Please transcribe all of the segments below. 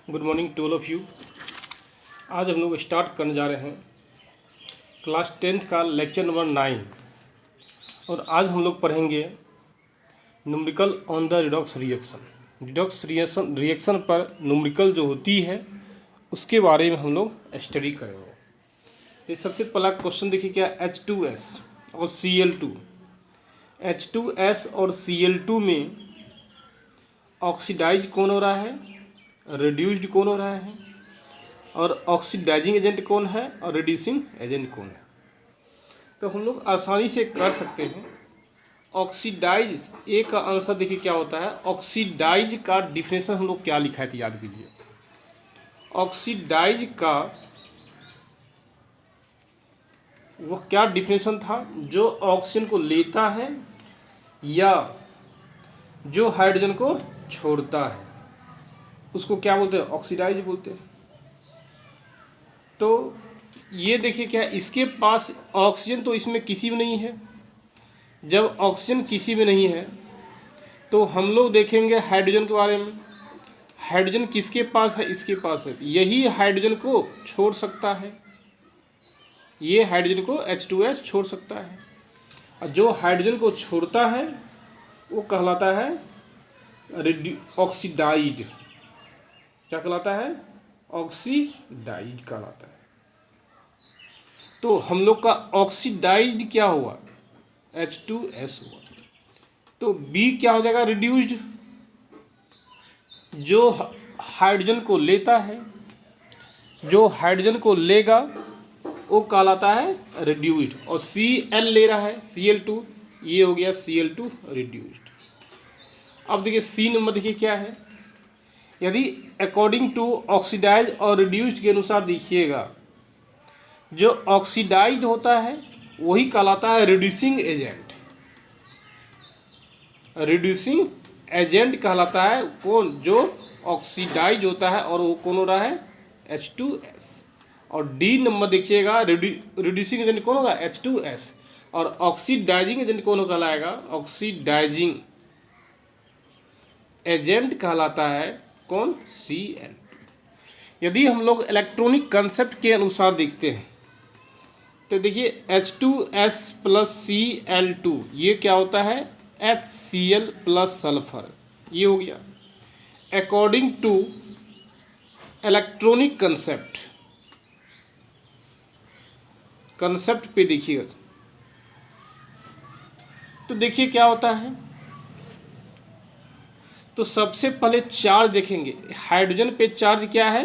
Good morning to all of you. आज हम लोग स्टार्ट करने जा रहे हैं क्लास 10th का लेक्चर नंबर 9 और आज हम लोग पढ़ेंगे numerical on the redox reaction पर न्यूमेरिकल जो होती है उसके बारे में हम लोग स्टडी करेंगे। तो सबसे पहला क्वेश्चन देखिए क्या, H2S और Cl2। H2S और Cl2 में ऑक्सीडाइज कौन हो रहा है, रिड्यूस्ड कौन हो रहा है, और ऑक्सीडाइजिंग एजेंट कौन है और रिड्यूसिंग एजेंट कौन है। तो हम लोग आसानी से कर सकते हैं। ऑक्सीडाइज ए का आंसर देखिए क्या होता है। ऑक्सीडाइज का डिफिनेशन हम लोग क्या लिखा है तो याद कीजिए। ऑक्सीडाइज का वो क्या डिफिनेशन था, जो ऑक्सीजन को लेता है या जो हाइड्रोजन को छोड़ता है उसको क्या बोलते हैं, ऑक्सीडाइज बोलते हैं। तो ये देखिए क्या, इसके पास ऑक्सीजन तो इसमें किसी में नहीं है। जब ऑक्सीजन किसी में नहीं है तो हम लोग देखेंगे हाइड्रोजन के बारे में। हाइड्रोजन किसके पास है, इसके पास है। यही हाइड्रोजन को छोड़ सकता है, ये हाइड्रोजन को H2S छोड़ सकता है। और जो हाइड्रोजन को छोड़ता है वो कहलाता है ऑक्सीडाइड। क्या कहलाता है, ऑक्सीडाइड कहलाता है। तो हम लोग का ऑक्सीडाइड क्या हुआ, H2S हुआ। तो B क्या हो जाएगा, रिड्यूस्ड। जो हाइड्रोजन को लेता है, जो हाइड्रोजन को लेगा वो कहलाता है रिड्यूस्ड। और Cl ले रहा है, Cl2, ये हो गया Cl2 रिड्यूस्ड। अब देखिए C नंबर देखिए क्या है। यदि अकॉर्डिंग टू ऑक्सीडाइज और रिड्यूस्ड के अनुसार देखिएगा, जो ऑक्सीडाइज होता है वही कहलाता है रिड्यूसिंग एजेंट। रिड्यूसिंग एजेंट कहलाता है कौन, जो ऑक्सीडाइज होता है, और वो कौन हो रहा है, H2S। और डी नंबर देखिएगा, रिड्यूसिंग एजेंट कौन होगा, H2S। और ऑक्सीडाइजिंग एजेंट कौन कहलाएगा, ऑक्सीडाइजिंग एजेंट कहलाता है कौन, Cl2। यदि हम लोग इलेक्ट्रॉनिक कंसेप्ट के अनुसार देखते हैं तो देखिए H2S प्लस Cl2 ये क्या होता है, HCl प्लस सल्फर, ये हो गया। अकॉर्डिंग टू इलेक्ट्रॉनिक कंसेप्ट पे देखिएगा तो देखिए क्या होता है। तो सबसे पहले चार्ज देखेंगे। हाइड्रोजन पे चार्ज क्या है,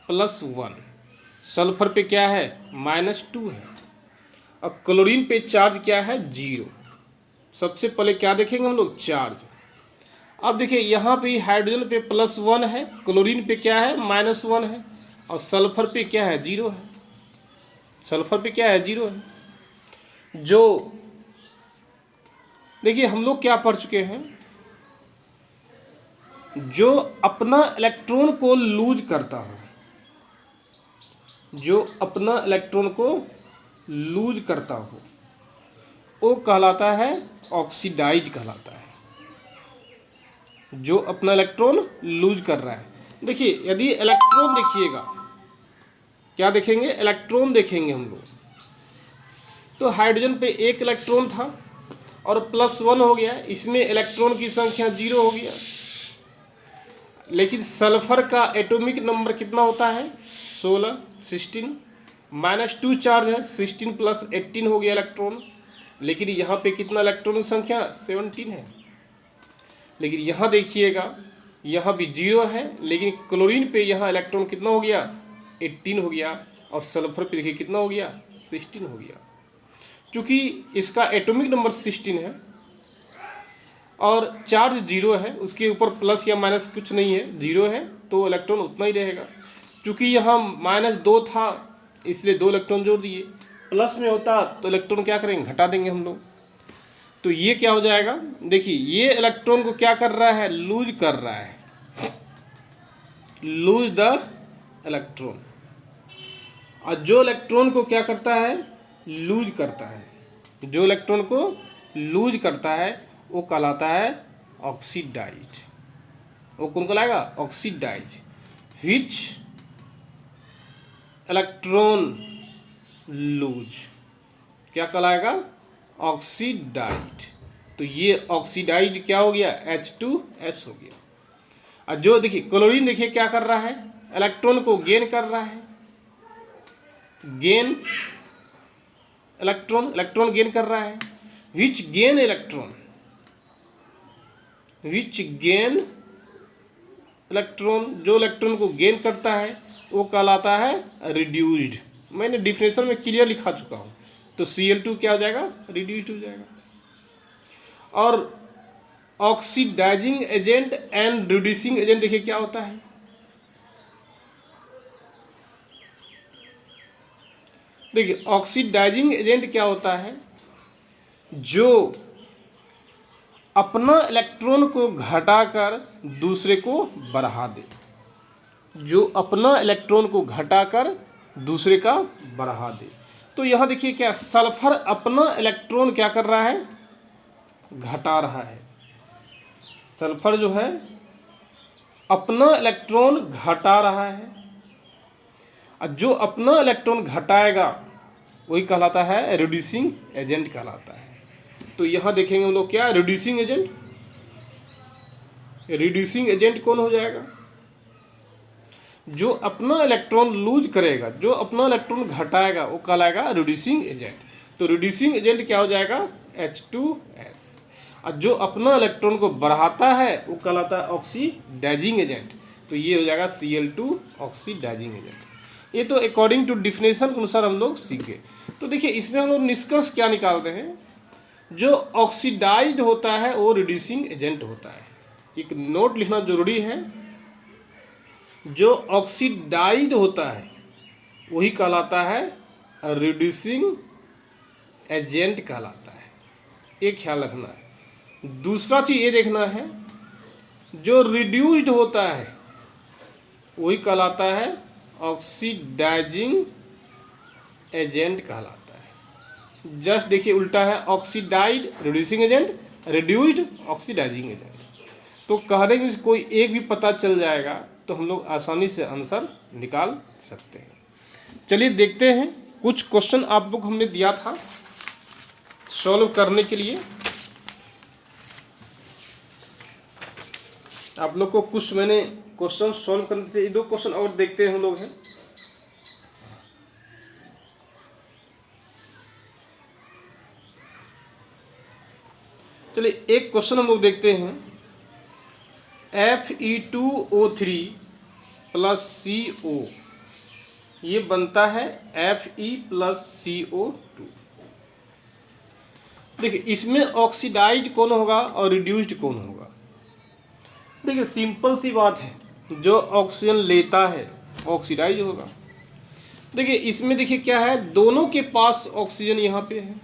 +1। सल्फर पे क्या है, -2 है। और क्लोरीन पे चार्ज क्या है, 0। सबसे पहले क्या देखेंगे हम लोग, चार्ज। अब देखिए यहाँ पे हाइड्रोजन पे +1 है, क्लोरीन पे क्या है, -1 है, और सल्फर पे क्या है, 0 है। सल्फर पे क्या है, 0 है। जो देखिए हम लोग क्या पढ़ चुके हैं, जो अपना इलेक्ट्रॉन को लूज करता हो, जो अपना इलेक्ट्रॉन को लूज करता हो वो कहलाता है ऑक्सीडाइज कहलाता है। जो अपना इलेक्ट्रॉन लूज कर रहा है। देखिए यदि इलेक्ट्रॉन देखिएगा, क्या देखेंगे, इलेक्ट्रॉन देखेंगे हम लोग। तो हाइड्रोजन पे एक इलेक्ट्रॉन था और +1 हो गया, इसमें इलेक्ट्रॉन की संख्या 0 हो गया। लेकिन सल्फर का एटॉमिक नंबर कितना होता है, 16, 16, -2 चार्ज है, 16 + 18 हो गया इलेक्ट्रॉन। लेकिन यहाँ पे कितना इलेक्ट्रॉन की संख्या, 17 है। लेकिन यहाँ देखिएगा, यहाँ भी 0 है, लेकिन क्लोरीन पे यहाँ इलेक्ट्रॉन कितना हो गया, 18 हो गया। और सल्फर पे देखिए कितना हो गया, 16 हो गया। चूँकि इसका एटॉमिक नंबर 16 है और चार्ज 0 है, उसके ऊपर प्लस या माइनस कुछ नहीं है, 0 है, तो इलेक्ट्रॉन उतना ही रहेगा। क्योंकि यहाँ -2 था इसलिए 2 इलेक्ट्रॉन जोड़ दिए। प्लस में होता तो इलेक्ट्रॉन क्या करेंगे, घटा देंगे हम लोग। तो ये क्या हो जाएगा, देखिए ये इलेक्ट्रॉन को क्या कर रहा है, लूज कर रहा है, लूज द इलेक्ट्रॉन। और जो इलेक्ट्रॉन को क्या करता है, लूज करता है, जो इलेक्ट्रॉन को लूज करता है वो कहलाता है ऑक्सीडाइज। वो कौन कहलाएगा, ऑक्सीडाइज। विच इलेक्ट्रॉन लूज, क्या कहलाएगा, ऑक्सीडाइड। तो ये ऑक्सीडाइड क्या हो गया, H2S हो गया। और जो देखिए क्लोरीन, देखिए क्या कर रहा है, इलेक्ट्रॉन को गेन कर रहा है, गेन इलेक्ट्रॉन गेन कर रहा है। विच गेन इलेक्ट्रॉन, विच गेन इलेक्ट्रॉन, जो इलेक्ट्रॉन को गेन करता है वो कहलाता है रिड्यूस्ड। मैंने डिफिनेशन में क्लियर लिखा चुका हूँ। तो Cl2 क्या हो जाएगा, रिड्यूस्ड हो जाएगा। और oxidising agent and reducing agent देखिए क्या होता है, देखिए ऑक्सीडाइजिंग एजेंट क्या होता है, जो अपना इलेक्ट्रॉन को घटाकर दूसरे को बढ़ा दे, जो अपना इलेक्ट्रॉन को घटाकर दूसरे का बढ़ा दे। तो यहाँ देखिए क्या, सल्फर अपना इलेक्ट्रॉन क्या कर रहा है, घटा रहा है। सल्फर जो है अपना इलेक्ट्रॉन घटा रहा है, और जो अपना इलेक्ट्रॉन घटाएगा वही कहलाता है रिड्यूसिंग एजेंट कहलाता है। तो यहाँ देखेंगे हम लोग क्या, रिड्यूसिंग एजेंट, रिड्यूसिंग एजेंट कौन हो जाएगा, जो अपना इलेक्ट्रॉन लूज करेगा, जो अपना इलेक्ट्रॉन घटाएगा वो कहलाएगा रिड्यूसिंग एजेंट। तो रिड्यूसिंग एजेंट क्या हो जाएगा, H2S। और जो अपना इलेक्ट्रॉन को बढ़ाता है वो कहलाता है ऑक्सीडाइजिंग एजेंट। तो ये हो जाएगा Cl2 ऑक्सीडाइजिंग एजेंट। ये तो अकॉर्डिंग टू डिफिनेशन के अनुसार हम लोग सीख गए। तो देखिए इसमें हम लोग निष्कर्ष क्या निकालते हैं, जो ऑक्सीडाइज्ड होता है वो रिड्यूसिंग एजेंट होता है। एक नोट लिखना जरूरी है, जो ऑक्सीडाइज्ड होता है वही कहलाता है रिड्यूसिंग एजेंट कहलाता है। ये ख्याल रखना है। दूसरा चीज़ ये देखना है, जो रिड्यूस्ड होता है वही कहलाता है ऑक्सीडाइजिंग एजेंट कहलाता है। जस्ट देखिए उल्टा है, oxidised reducing agent, reduced oxidising agent. तो कहने में कोई एक भी पता चल जाएगा तो हम लोग आसानी से आंसर निकाल सकते हैं। चलिए देखते हैं, कुछ क्वेश्चन आप लोग हमने दिया था सॉल्व करने के लिए। आप लोग को कुछ मैंने क्वेश्चन सॉल्व करने से, 2 क्वेश्चन और देखते हैं हम लोग हैं। चलिए एक क्वेश्चन हम लोग देखते हैं, Fe2O3 प्लस CO, ये बनता है Fe प्लस CO2। देखिए इसमें ऑक्सीडाइज्ड कौन होगा और रिड्यूस्ड कौन होगा। देखिए सिंपल सी बात है, जो ऑक्सीजन लेता है ऑक्सीडाइज होगा। देखिए इसमें देखिए क्या है, दोनों के पास ऑक्सीजन यहाँ पे है।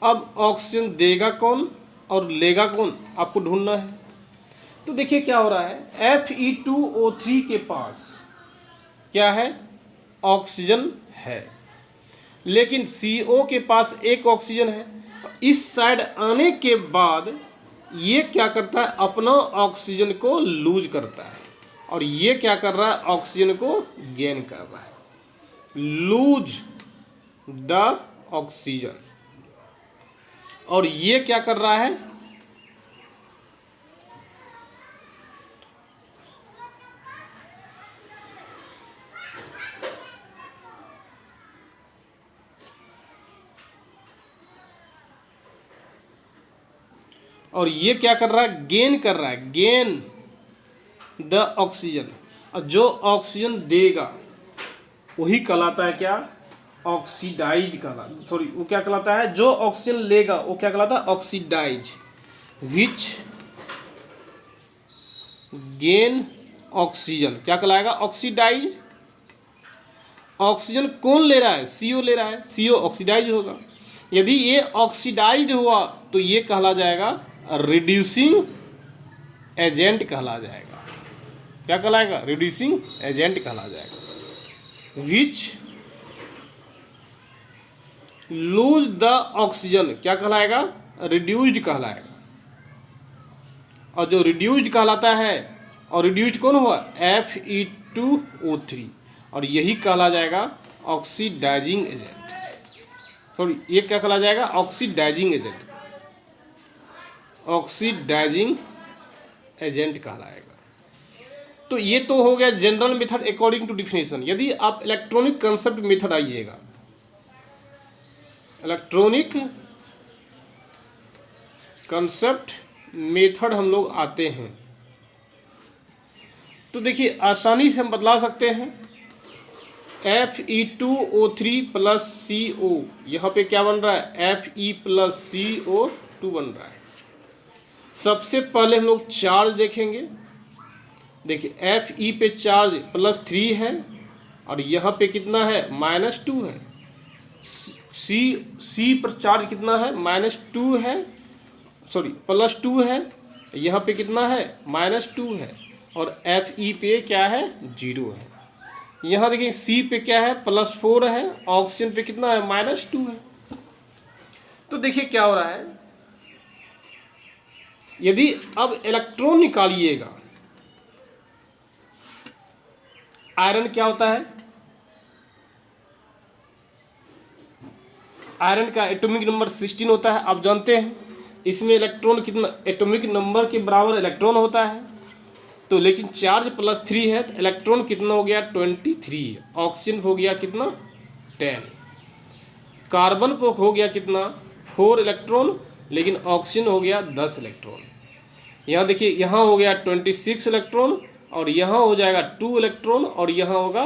अब ऑक्सीजन देगा कौन और लेगा कौन, आपको ढूंढना है। तो देखिए क्या हो रहा है, Fe2O3 के पास क्या है, ऑक्सीजन है, लेकिन CO के पास एक ऑक्सीजन है। इस साइड आने के बाद ये क्या करता है, अपना ऑक्सीजन को लूज करता है, और ये क्या कर रहा है, ऑक्सीजन को गेन कर रहा है। लूज द ऑक्सीजन, और ये क्या कर रहा है, और ये क्या कर रहा है, गेन कर रहा है, गेन द ऑक्सीजन। और जो ऑक्सीजन देगा वही कहलाता है क्या, ऑक्सीडाइज कहलाता, सॉरी वो क्या कहलाता है, जो ऑक्सीजन लेगा वो क्या कहलाता है, ऑक्सीडाइज। विच गेन ऑक्सीजन क्या कहलाएगा, ऑक्सीडाइज। ऑक्सीजन कौन ले रहा है, CO ले रहा है, CO ऑक्सीडाइज होगा। यदि ये ऑक्सीडाइज हुआ तो ये कहला जाएगा रिड्यूसिंग एजेंट कहला जाएगा। क्या कहलाएगा, रिड्यूसिंग एजेंट कहला जाएगा। विच लूज द ऑक्सीजन क्या कहलाएगा, रिड्यूस्ड कहलाएगा। और जो रिड्यूस्ड कहलाता है और रिड्यूस्ड कौन हुआ, Fe2O3, और यही कहला जाएगा ऑक्सीडाइजिंग एजेंट। सॉरी, ये क्या कहला जाएगा, ऑक्सीडाइजिंग एजेंट, ऑक्सीडाइजिंग एजेंट कहलाएगा। तो ये तो हो गया general method according to definition. यदि आप इलेक्ट्रॉनिक कंसेप्ट मेथड आइएगा, इलेक्ट्रॉनिक कंसेप्ट मेथड हम लोग आते हैं, तो देखिए आसानी से हम बदला सकते हैं। Fe2O3 प्लस CO, यहाँ पे क्या बन रहा है, Fe प्लस CO2 बन रहा है। सबसे पहले हम लोग चार्ज देखेंगे। देखिए Fe पे चार्ज +3 है और यहाँ पे कितना है, -2 है। C पर चार्ज कितना है, -2 है, सॉरी +2 है, यहाँ पे कितना है, -2 है, और Fe पे क्या है, 0 है। यहाँ देखिए C पे क्या है, +4 है, ऑक्सीजन पे कितना है, -2 है। तो देखिए क्या हो रहा है, यदि अब इलेक्ट्रॉन निकालिएगा, आयरन क्या होता है, आयरन का एटॉमिक नंबर 16 होता है, आप जानते हैं। इसमें इलेक्ट्रॉन कितना, एटॉमिक नंबर के बराबर इलेक्ट्रॉन होता है। तो लेकिन चार्ज +3 है, तो इलेक्ट्रॉन कितना हो गया, 23। ऑक्सीजन हो गया कितना, 10। कार्बन को हो गया कितना, 4 इलेक्ट्रॉन, लेकिन ऑक्सीजन हो गया 10 इलेक्ट्रॉन। यहाँ देखिए, यहाँ हो गया 26 इलेक्ट्रॉन, और यहाँ हो जाएगा 2 इलेक्ट्रॉन, और यहाँ होगा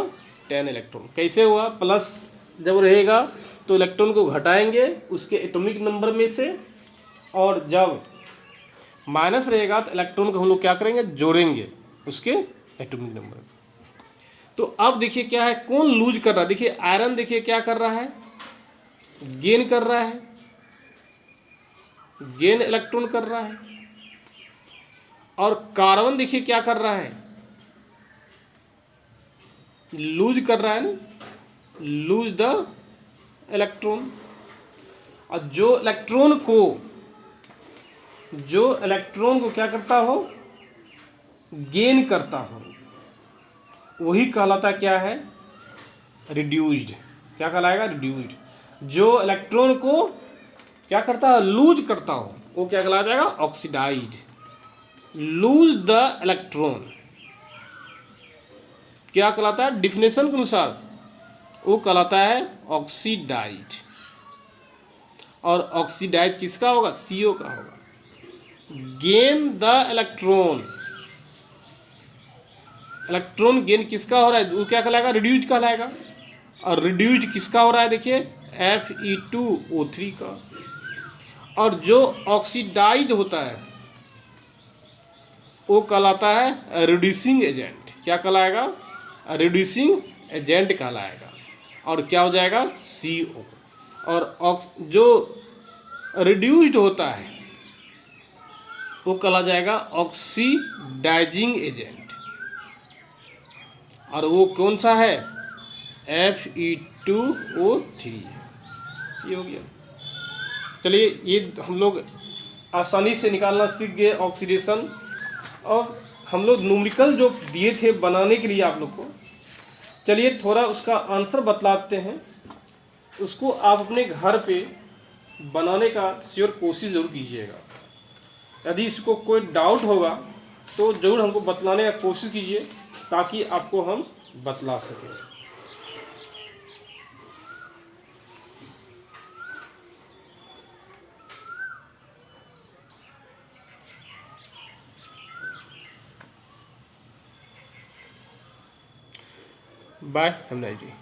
10 इलेक्ट्रॉन। कैसे हुआ, प्लस जब रहेगा तो इलेक्ट्रॉन को घटाएंगे उसके एटॉमिक नंबर में से, और जब माइनस रहेगा तो इलेक्ट्रॉन को हम लोग क्या करेंगे, जोड़ेंगे उसके एटॉमिक नंबर। तो अब देखिए क्या है, कौन लूज कर रहा है, देखिए आयरन देखिए क्या कर रहा है, गेन कर रहा है, गेन इलेक्ट्रॉन कर रहा है। और कार्बन देखिए क्या कर रहा है, लूज कर रहा है ना, लूज द इलेक्ट्रॉन। और जो इलेक्ट्रॉन को क्या करता हो, गेन करता हो, वही कहलाता क्या है, रिड्यूस्ड। क्या कहलाएगा, रिड्यूस्ड। जो इलेक्ट्रॉन को क्या करता है, लूज करता हो, वो क्या कहला जाएगा, ऑक्सीडाइज्ड। लूज द इलेक्ट्रॉन क्या कहलाता है, डिफिनेशन के अनुसार वो कहलाता है ऑक्सीडाइज्ड। और ऑक्सीडाइज किसका होगा, CO का होगा। Gain the electron, electron gain किसका हो रहा है, वो क्या कहलाएगा, रिड्यूस्ड कहलाएगा। और रिड्यूस्ड किसका हो रहा है, देखिए Fe2O3 का। और जो ऑक्सीडाइज्ड होता है वो कहलाता है रिड्यूसिंग एजेंट। क्या कहलाएगा, रिड्यूसिंग एजेंट कहलाएगा। और क्या हो जाएगा, CO। और जो रिड्यूस्ड होता है वो कहला जाएगा ऑक्सीडाइजिंग एजेंट। और वो कौन सा है, Fe2O3। ये हो गया। चलिए, ये हम लोग आसानी से निकालना सीख गए ऑक्सीडेशन। और हम लोग न्यूमेरिकल जो दिए थे बनाने के लिए आप लोग को, चलिए थोड़ा उसका आंसर बतलाते हैं। उसको आप अपने घर पे बनाने का श्योर कोशिश ज़रूर कीजिएगा। यदि इसको कोई डाउट होगा तो ज़रूर हमको बतलाने का कोशिश कीजिए, ताकि आपको हम बतला सकें। बाय, हम नाइट।